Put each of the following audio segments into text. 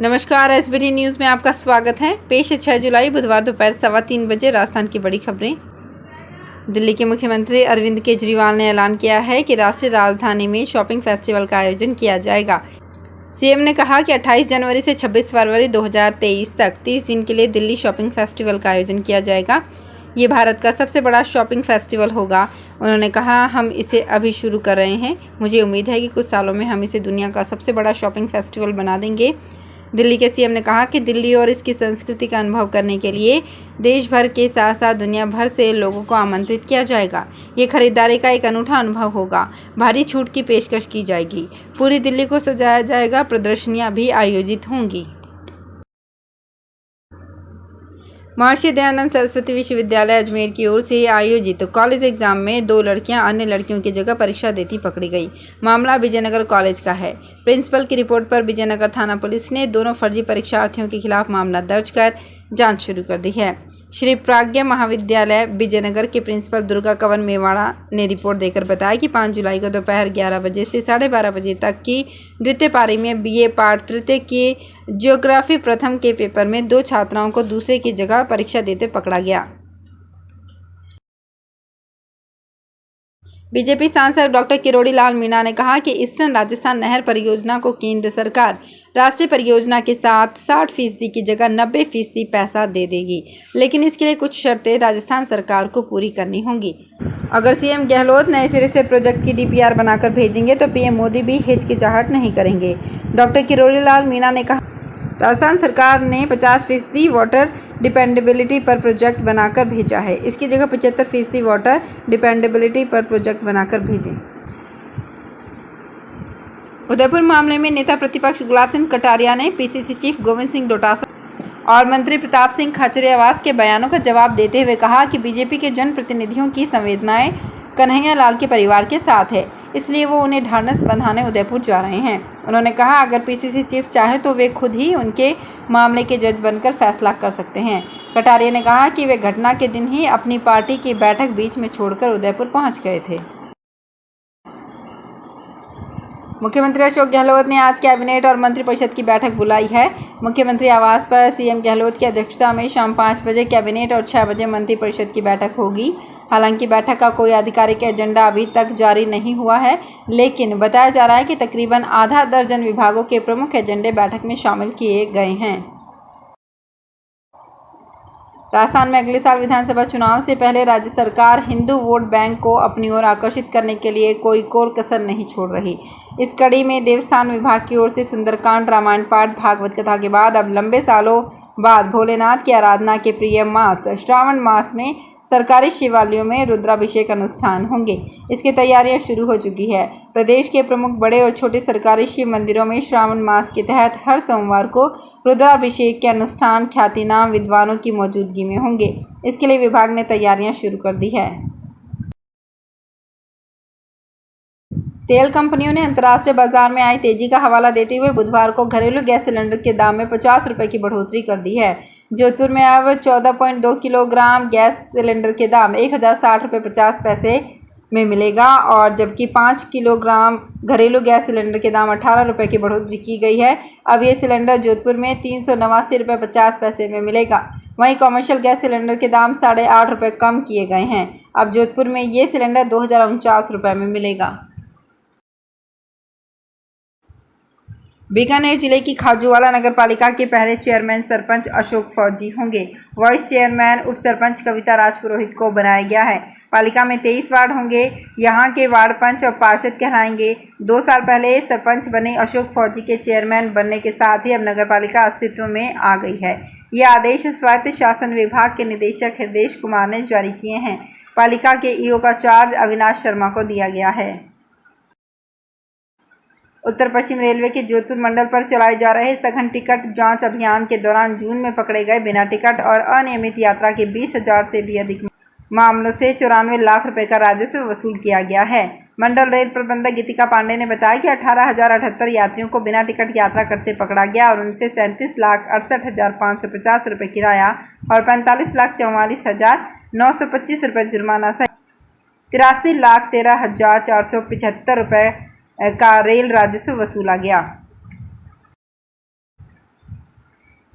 नमस्कार, SBT news में आपका स्वागत है। पेश है 6 जुलाई बुधवार दोपहर 3:15 बजे राजस्थान की बड़ी खबरें। दिल्ली के मुख्यमंत्री अरविंद केजरीवाल ने ऐलान किया है कि राष्ट्रीय राजधानी में शॉपिंग फेस्टिवल का आयोजन किया जाएगा। सीएम ने कहा कि 28 जनवरी से 26 फरवरी 2023 तक 30 दिन के लिए दिल्ली शॉपिंग फेस्टिवल का आयोजन किया जाएगा। ये भारत का सबसे बड़ा शॉपिंग फेस्टिवल होगा। उन्होंने कहा, हम इसे अभी शुरू कर रहे हैं। मुझे उम्मीद है कि कुछ सालों में हम इसे दुनिया का सबसे बड़ा शॉपिंग फेस्टिवल बना देंगे। दिल्ली के सीएम ने कहा कि दिल्ली और इसकी संस्कृति का अनुभव करने के लिए देश भर के साथ साथ दुनिया भर से लोगों को आमंत्रित किया जाएगा। ये खरीदारी का एक अनूठा अनुभव होगा। भारी छूट की पेशकश की जाएगी। पूरी दिल्ली को सजाया जाएगा। प्रदर्शनियां भी आयोजित होंगी। महर्षि दयानंद सरस्वती विश्वविद्यालय अजमेर की ओर से आयोजित कॉलेज एग्जाम में 2 लड़कियां अन्य लड़कियों की जगह परीक्षा देती पकड़ी गई। मामला विजयनगर कॉलेज का है। प्रिंसिपल की रिपोर्ट पर विजयनगर थाना पुलिस ने दोनों फर्जी परीक्षार्थियों के खिलाफ मामला दर्ज कर जांच शुरू कर दी है। श्री प्राज्ञा महाविद्यालय विजयनगर के प्रिंसिपल दुर्गा कंवर मेवाड़ा ने रिपोर्ट देकर बताया कि 5 जुलाई को दोपहर 11 बजे से 12:30 बजे तक की द्वितीय पारी में बीए पार्ट तृतीय की ज्योग्राफी प्रथम के पेपर में 2 छात्राओं को दूसरे की जगह परीक्षा देते पकड़ा गया। बीजेपी सांसद डॉक्टर किरोड़ी लाल मीणा ने कहा कि ईस्टर्न राजस्थान नहर परियोजना को केंद्र सरकार राष्ट्रीय परियोजना के साथ 60% की जगह 90% पैसा दे देगी, लेकिन इसके लिए कुछ शर्तें राजस्थान सरकार को पूरी करनी होंगी। अगर सीएम गहलोत नए सिरे से प्रोजेक्ट की डीपीआर बनाकर भेजेंगे तो पीएम मोदी भी हिचकिचाहट नहीं करेंगे। डॉक्टर किरोड़ी लाल मीणा ने कहा, राजस्थान सरकार ने 50% वाटर डिपेंडेबिलिटी पर प्रोजेक्ट बनाकर भेजा है। इसकी जगह 75% वाटर डिपेंडेबिलिटी पर प्रोजेक्ट बनाकर भेजें। उदयपुर मामले में नेता प्रतिपक्ष गुलाब चंद कटारिया ने पीसीसी चीफ गोविंद सिंह डोटासरा और मंत्री प्रताप सिंह खाचरियावास के बयानों का जवाब देते हुए कहा कि बीजेपी के जनप्रतिनिधियों की संवेदनाएं कन्हैया लाल के परिवार के साथ है, इसलिए वो उन्हें ढांढस बंधाने उदयपुर जा रहे हैं। उन्होंने कहा, अगर पीसीसी चीफ चाहे तो वे खुद ही उनके मामले के जज बनकर फैसला कर सकते हैं। कटारिया ने कहा कि वे घटना के दिन ही अपनी पार्टी की बैठक बीच में छोड़कर उदयपुर पहुंच गए थे। मुख्यमंत्री अशोक गहलोत ने आज कैबिनेट और मंत्रिपरिषद की बैठक बुलाई है। मुख्यमंत्री आवास पर सीएम गहलोत की अध्यक्षता में शाम 5 बजे कैबिनेट और 6 बजे मंत्रिपरिषद की बैठक होगी। हालांकि बैठक का कोई आधिकारिक एजेंडा अभी तक जारी नहीं हुआ है, लेकिन बताया जा रहा है कि तकरीबन आधा दर्जन विभागों के प्रमुख एजेंडे बैठक में शामिल किए गए हैं। राजस्थान में अगले साल विधानसभा चुनाव से पहले राज्य सरकार हिंदू वोट बैंक को अपनी ओर आकर्षित करने के लिए कोई कोर कसर नहीं छोड़ रही। इस कड़ी में देवस्थान विभाग की ओर से सुंदरकांड, रामायण पाठ, भागवत कथा के बाद अब लंबे सालों बाद भोलेनाथ की आराधना के प्रिय मास श्रावण मास में सरकारी शिवालयों में रुद्राभिषेक अनुष्ठान होंगे। इसकी तैयारियां शुरू हो चुकी है। प्रदेश के प्रमुख बड़े और छोटे सरकारी शिव मंदिरों में श्रावण मास के तहत हर सोमवार को रुद्राभिषेक के अनुष्ठान ख्यातिनाम विद्वानों की मौजूदगी में होंगे। इसके लिए विभाग ने तैयारियां शुरू कर दी है। तेल कंपनियों ने अंतर्राष्ट्रीय बाजार में आई तेजी का हवाला देते हुए बुधवार को घरेलू गैस सिलेंडर के दाम में 50 रुपये की बढ़ोतरी कर दी है। जोधपुर में अब 14.2 किलोग्राम गैस सिलेंडर के दाम 1060 रुपये 50 पैसे में मिलेगा, और जबकि 5 किलोग्राम घरेलू गैस सिलेंडर के दाम 18 रुपये की बढ़ोतरी की गई है। अब ये सिलेंडर जोधपुर में 389 रुपये 50 पैसे में मिलेगा। वहीं कॉमर्शियल गैस सिलेंडर के दाम 8.5 रुपये कम किए गए हैं। अब जोधपुर में ये सिलेंडर 2049 रुपये में मिलेगा। बीकानेर जिले की खाजूवाला नगर पालिका के पहले चेयरमैन सरपंच अशोक फौजी होंगे। वाइस चेयरमैन उप सरपंच कविता राजपुरोहित को बनाया गया है। पालिका में 23 वार्ड होंगे। यहाँ के वार्ड पंच और पार्षद कहलाएंगे। 2 साल पहले सरपंच बने अशोक फौजी के चेयरमैन बनने के साथ ही अब नगर पालिका अस्तित्व में आ गई है। ये आदेश स्वायत्त शासन विभाग के निदेशक हृदय कुमार ने जारी किए हैं। पालिका के ईओ का चार्ज अविनाश शर्मा को दिया गया है। उत्तर पश्चिम रेलवे के जोधपुर मंडल पर चलाए जा रहे सघन टिकट जांच अभियान के दौरान जून में पकड़े गए बिना टिकट और अनियमित यात्रा के 20,000 से भी अधिक मामलों से 94 लाख रुपए का राजस्व वसूल किया गया है। मंडल रेल प्रबंधक गीतिका पांडे ने बताया कि 18,078 यात्रियों को बिना टिकट यात्रा करते पकड़ा गया और उनसे 37,68,550 रुपये किराया और 45,44,925 रुपये जुर्माना सहित 83,13,475 रुपये का रेल राजस्व वसूला गया।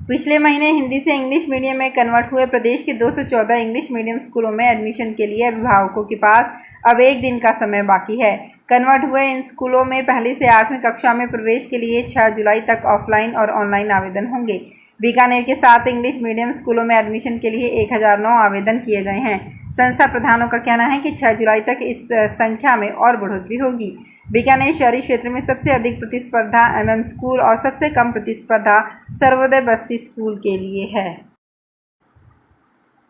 पिछले महीने हिंदी से इंग्लिश मीडियम में कन्वर्ट हुए प्रदेश के 214 इंग्लिश मीडियम स्कूलों में एडमिशन के लिए अभिभावकों के पास अब 1 दिन का समय बाकी है। कन्वर्ट हुए इन स्कूलों में पहली से 8वीं कक्षा में प्रवेश के लिए 6 जुलाई तक ऑफलाइन और ऑनलाइन आवेदन होंगे। बीकानेर के 7 इंग्लिश मीडियम स्कूलों में एडमिशन के लिए 1009 आवेदन किए गए हैं। संस्था प्रधानों का कहना है कि 6 जुलाई तक इस संख्या में और बढ़ोतरी होगी। बीकानेर शहरी क्षेत्र में सबसे अधिक प्रतिस्पर्धा MM स्कूल और सबसे कम प्रतिस्पर्धा सर्वोदय बस्ती स्कूल के लिए है।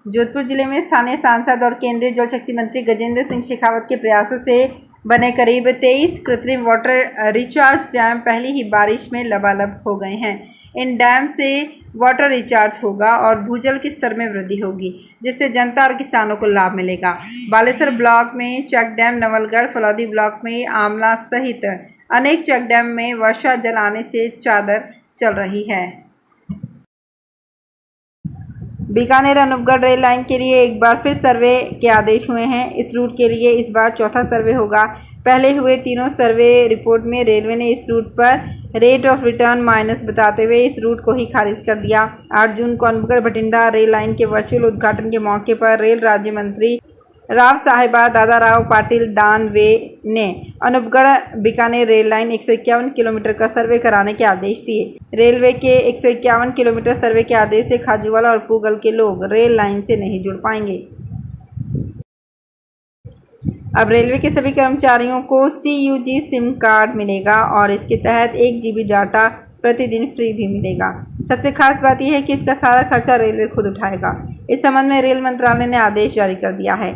जोधपुर जिले में स्थानीय सांसद और केंद्रीय जल शक्ति मंत्री गजेंद्र सिंह शेखावत के प्रयासों से बने करीब 23 कृत्रिम वाटर रिचार्ज डैम पहली ही बारिश में लबालब हो गए हैं। इन डैम से वाटर रिचार्ज होगा और भूजल के स्तर में वृद्धि होगी, जिससे जनता और किसानों को लाभ मिलेगा। बालेश्वर ब्लॉक में check dam, Nawalgarh, Phalodi block में आमला सहित अनेक चेक डैम में वर्षा जल आने से चादर चल रही है। बीकानेर अनूपगढ़ रेल लाइन के लिए एक बार फिर सर्वे के आदेश हुए हैं। इस रूट के लिए इस बार चौथा सर्वे होगा। पहले हुए तीनों सर्वे रिपोर्ट में रेलवे ने इस रूट पर रेट ऑफ रिटर्न माइनस बताते हुए इस रूट को ही खारिज कर दिया। 8 जून को अनूपगढ़ भटिंडा रेल लाइन के वर्चुअल उद्घाटन के मौके पर रेल राज्य मंत्री राव साहेबा दादाराव पाटिल दानवे ने Anupgarh Bikaner rail line 151 kilometre का सर्वे कराने के आदेश दिए। रेलवे के 151 किलोमीटर सर्वे के आदेश से खाजूवाला और पूगल के लोग रेल लाइन से नहीं जुड़ पाएंगे। अब रेलवे के सभी कर्मचारियों को CUG सिम कार्ड मिलेगा और इसके तहत 1 GB डाटा प्रतिदिन फ्री भी मिलेगा। सबसे खास बात यह है कि इसका सारा खर्चा रेलवे खुद उठाएगा। इस संबंध में रेल मंत्रालय ने आदेश जारी कर दिया है।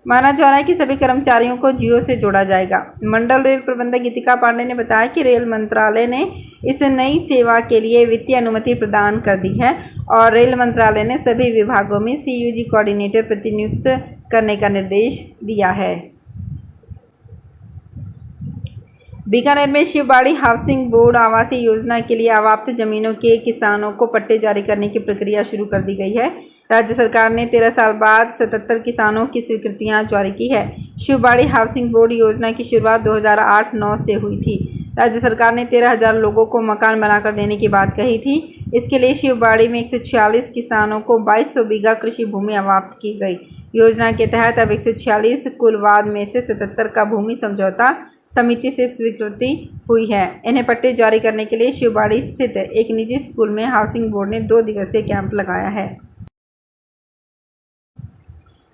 माना जा रहा है कि सभी कर्मचारियों को जियो से जोड़ा जाएगा। मंडल रेल प्रबंधक गीतिका पांडे ने बताया कि रेल मंत्रालय ने इस नई सेवा के लिए वित्तीय अनुमति प्रदान कर दी है और रेल मंत्रालय ने सभी विभागों में CUG कोऑर्डिनेटर प्रतिनियुक्त करने का निर्देश दिया है। बीकानेर में शिवबाड़ी हाउसिंग बोर्ड आवासीय योजना के लिए अवाप्त जमीनों के किसानों को पट्टे जारी करने की प्रक्रिया शुरू कर दी गई है। राज्य सरकार ने 13 साल बाद 77 किसानों की स्वीकृतियां जारी की है। शिवबाड़ी हाउसिंग बोर्ड योजना की शुरुआत 2008-9 से हुई थी। राज्य सरकार ने 13,000 लोगों को मकान बनाकर देने की बात कही थी। इसके लिए शिवबाड़ी में 146 किसानों को 2200 बीघा कृषि भूमि अवाप्त की गई। योजना के तहत अब 146 कुल वाद में से 77 का भूमि समझौता समिति से स्वीकृति हुई है। इन्हें पट्टे जारी करने के लिए शिवबाड़ी स्थित एक निजी स्कूल में हाउसिंग बोर्ड ने 2 दिवसीय कैंप लगाया है।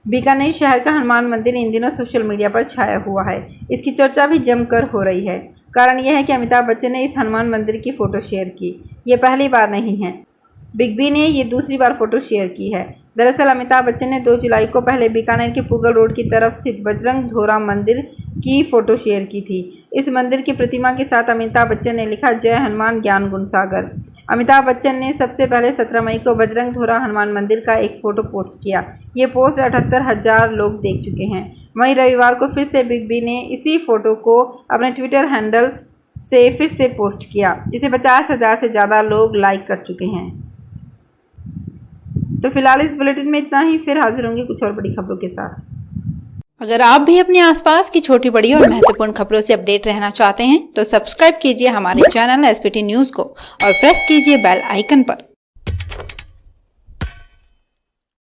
बीकानेर शहर का हनुमान मंदिर इन दिनों सोशल मीडिया पर छाया हुआ है। इसकी चर्चा भी जमकर हो रही है। कारण यह है कि अमिताभ बच्चन ने इस हनुमान मंदिर की फोटो शेयर की। ये पहली बार नहीं है। बिग बी ने ये दूसरी बार फोटो शेयर की है। दरअसल अमिताभ बच्चन ने 2 जुलाई को पहले बीकानेर के पूगल रोड की तरफ स्थित बजरंग धोरा मंदिर की फोटो शेयर की थी। इस मंदिर की प्रतिमा के साथ अमिताभ बच्चन ने लिखा जय हनुमान ज्ञान गुण सागर। अमिताभ बच्चन ने सबसे पहले 17 मई को बजरंग धोरा हनुमान मंदिर का एक फोटो पोस्ट किया। ये पोस्ट 78,000 लोग देख चुके हैं। वहीं रविवार को फिर से बिग बी ने इसी फोटो को अपने ट्विटर हैंडल से फिर से पोस्ट किया, जिसे 50,000 से ज़्यादा लोग लाइक कर चुके हैं। तो फिलहाल इस बुलेटिन में इतना ही। फिर हाजिर होंगे कुछ और बड़ी खबरों के साथ। अगर आप भी अपने आसपास की छोटी बड़ी और महत्वपूर्ण खबरों से अपडेट रहना चाहते हैं तो सब्सक्राइब कीजिए हमारे चैनल SPT न्यूज को और प्रेस कीजिए बेल आइकन पर।